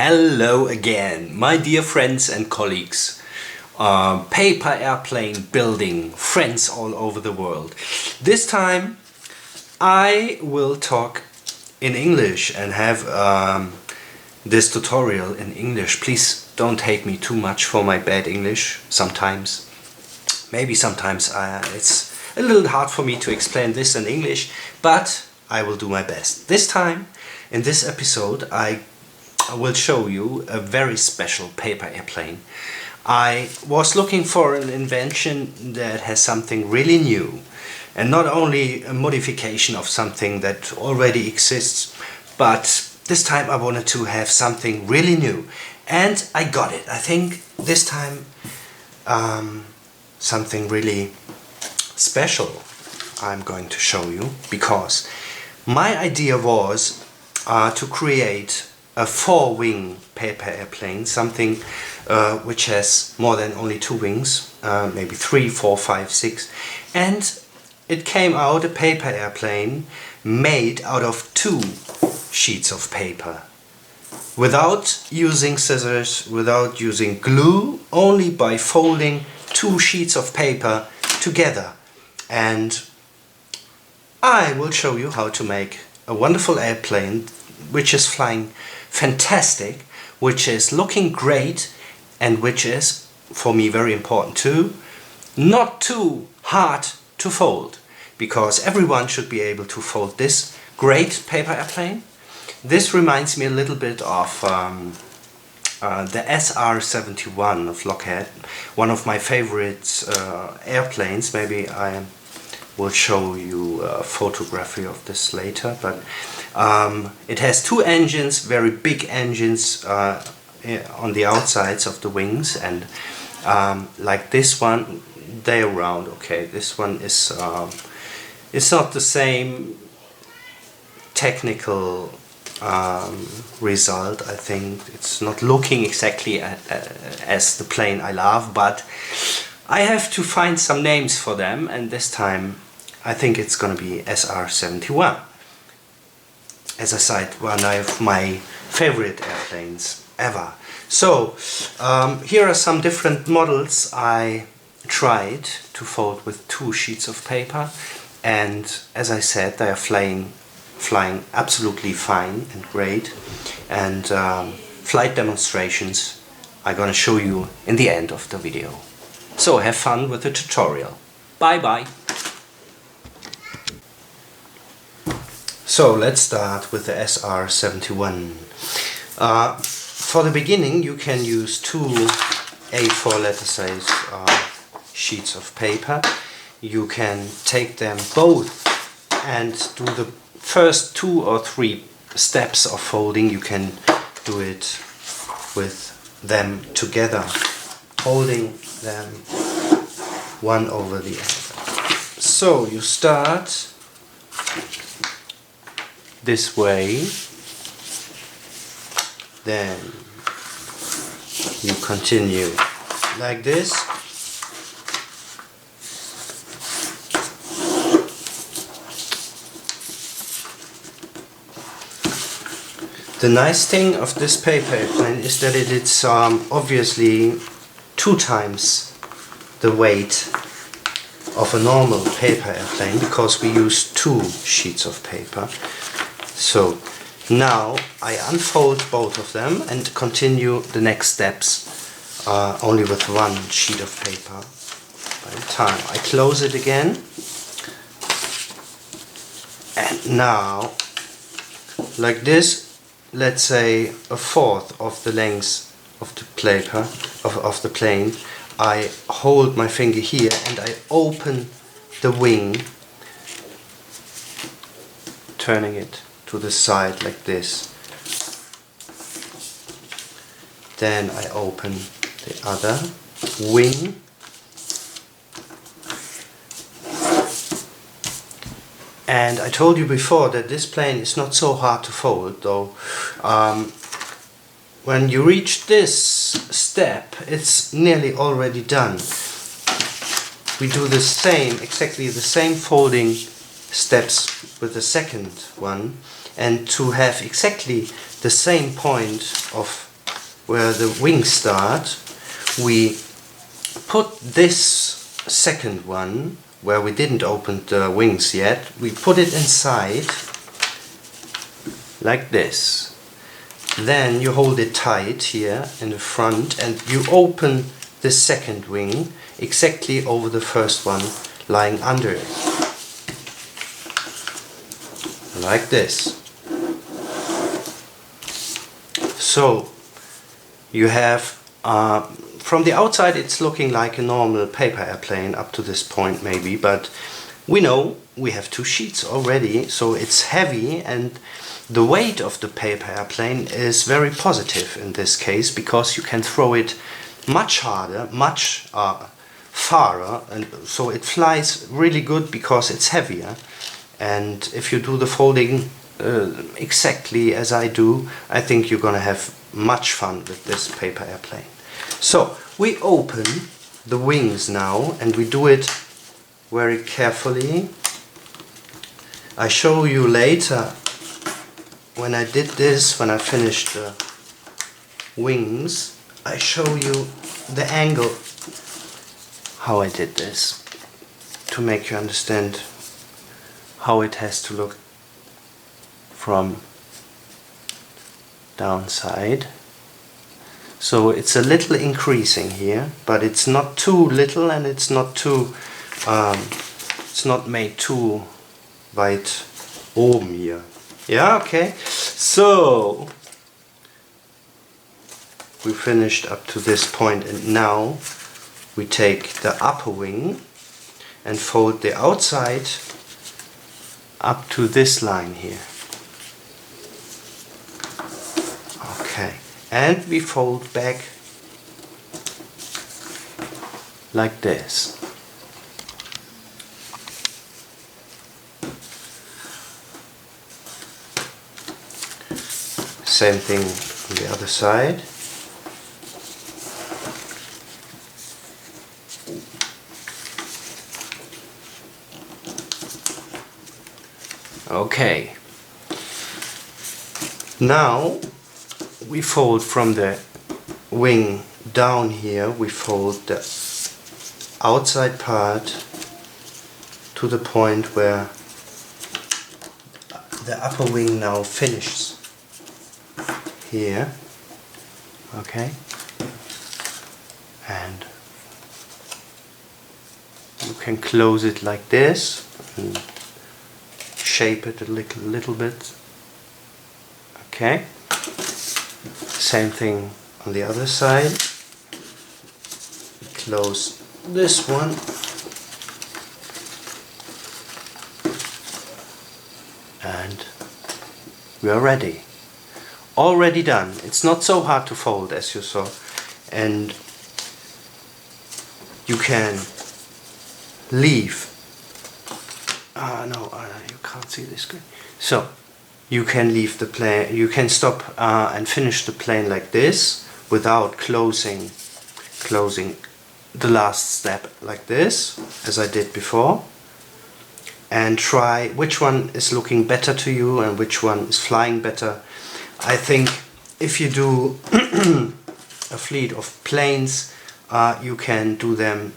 Hello again, my dear friends and colleagues, paper airplane building friends all over the world. This time I will talk in English and have this tutorial in English. Please don't hate me too much for my bad English. Sometimes it's a little hard for me to explain this in English, but I will do my best. This time, in this episode, I will show you a very special paper airplane. I was looking for an invention that has something really new, and not only a modification of something that already exists, but this time I wanted to have something really new, and I got it. I think this time something really special I'm going to show you, because my idea was to create a four-wing paper airplane, something which has more than only two wings, maybe 3, 4, 5, 6, and it came out a paper airplane made out of 2 sheets of paper, without using scissors, without using glue, only by folding 2 sheets of paper together. And I will show you how to make a wonderful airplane which is flying fantastic, which is looking great, and which is, for me, very important too, not too hard to fold, because everyone should be able to fold this great paper airplane. This reminds me a little bit of the SR-71 of Lockheed, one of my favorite airplanes. Maybe I will show you a photography of this later, but it has 2 engines, very big engines on the outsides of the wings, and like this one, they're round. Okay, this one is it's not the same technical result. I think it's not looking exactly as the plane I love, but I have to find some names for them, and this time I think it's gonna be SR-71. As I said, one of my favorite airplanes ever. So here are some different models I tried to fold with 2 sheets of paper, and as I said, they are flying absolutely fine and great, and flight demonstrations I'm gonna show you in the end of the video. So have fun with the tutorial. Bye bye! So let's start with the SR-71. For the beginning you can use 2 A4 letter size sheets of paper. You can take them both and do the first 2 or 3 steps of folding. You can do it with them together, holding them one over the other. So you start this way, then you continue like this, the nice thing of this paper airplane is that it's obviously 2 times the weight of a normal paper airplane, because we use 2 sheets of paper. So now I unfold both of them and continue the next steps only with 1 sheet of paper by the time. I close it again, and now like this, let's say 1/4 of the length of the paper of the plane, I hold my finger here and I open the wing, turning it to the side like this. Then I open the other wing, and I told you before that this plane is not so hard to fold, though. When you reach this step, it's nearly already done. We do the same, exactly the same folding steps with the second one, and to have exactly the same point of where the wings start, we put this second one, where we didn't open the wings yet, we put it inside like this. Then you hold it tight here in the front and you open the second wing exactly over the first one lying under it. Like this. So you have, from the outside it's looking like a normal paper airplane up to this point maybe, but we know we have two sheets already, so it's heavy, and the weight of the paper airplane is very positive in this case, because you can throw it much harder, much farther, and so it flies really good because it's heavier. And if you do the folding exactly as I do, I think you're gonna have much fun with this paper airplane. So we open the wings now, and we do it very carefully. I show you later when I did this, when I finished the wings, I show you the angle how I did this, to make you understand how it has to look from downside. So it's a little increasing here, but it's not too little, and it's not too it's not made too weit oben here. Yeah, okay. So we finished up to this point, and now we take the upper wing and fold the outside up to this line here. Okay, and we fold back like this. Same thing on the other side. Okay. Now we fold from the wing down here, we fold the outside part to the point where the upper wing now finishes here. Okay. And you can close it like this and shape it a little bit. Okay. Same thing on the other side. Close this one. And we are ready. Already done. It's not so hard to fold, as you saw. And you can leave. You can't see this screen. So you can leave the plane. You can stop and finish the plane like this without closing the last step like this, as I did before. And try which one is looking better to you and which one is flying better. I think if you do a fleet of planes, you can do them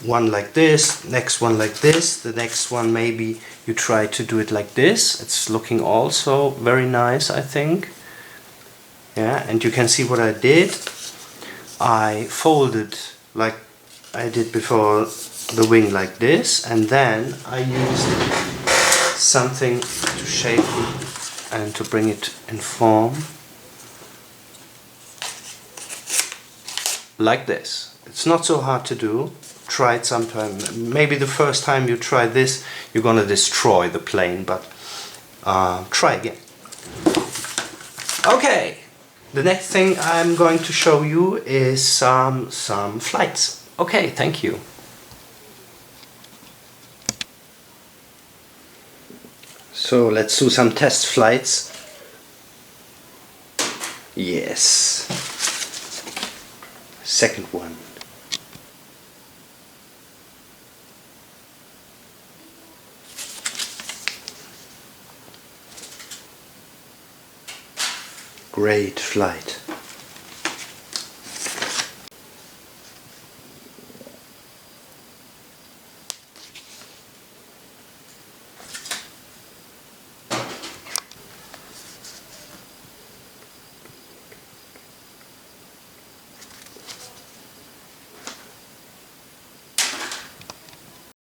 one like this, next one like this, the next one maybe you try to do it like this. It's looking also very nice, I think. Yeah, and you can see what I did. I folded like I did before the wing like this, and then I used something to shape it and to bring it in form like this. It's not so hard to do. Try it sometime. Maybe the first time you try this you're gonna destroy the plane, but try again. Okay, the next thing I'm going to show you is some flights. Okay, thank you. So let's do some test flights. Yes. Second one. great flight.